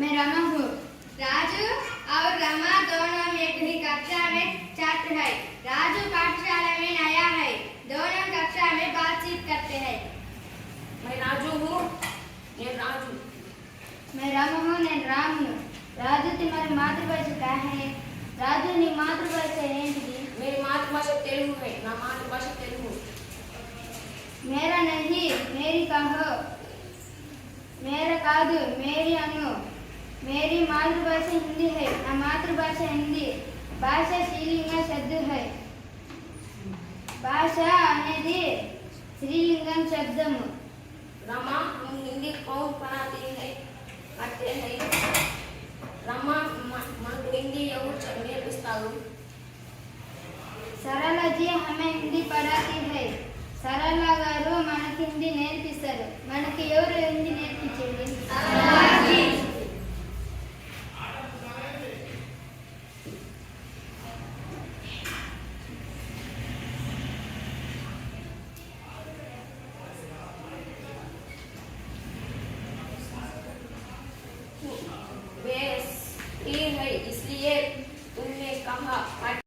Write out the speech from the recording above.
मैं रमा हूँ। राजू और रमा दोनों एक ही कक्षा में छात्र है। राजू पाठशाला में नया है, दोनों कक्षा में बातचीत करते हैं। मैं राजू हूँ, నేను రాజు। मैं रमा हूँ, నేను రామ్ हूँ। రాజు तुम्हारी मातृभाषा क्या है? రాజు నీ మాతృభాష ఏంటిది? मेरी मातृभाषा तेलुगु है, నా మాతృభాష తెలుగు। मेरा नहीं, मेरी कहो। मेरा కాదు, मेरी అను। मेरी मातृभाषा हिंदी है, నా మాతృభాష హిందీ। భాష స్త్రీలింగ శబ్ద है। భాష అనేది స్త్రీలింగం శబ్దము। रमा हम हिंदी कौन पढ़ाते हैं? आते हैं। रमा మనకు హిందీ ఎవరు నేర్పిస్తారు? सरला जी हमें हिंदी पढ़ाती है। सरला గారు మనకి హిందీ నేర్పిస్తారు। మనకి ఎవరు హిందీ నేర్పించేది?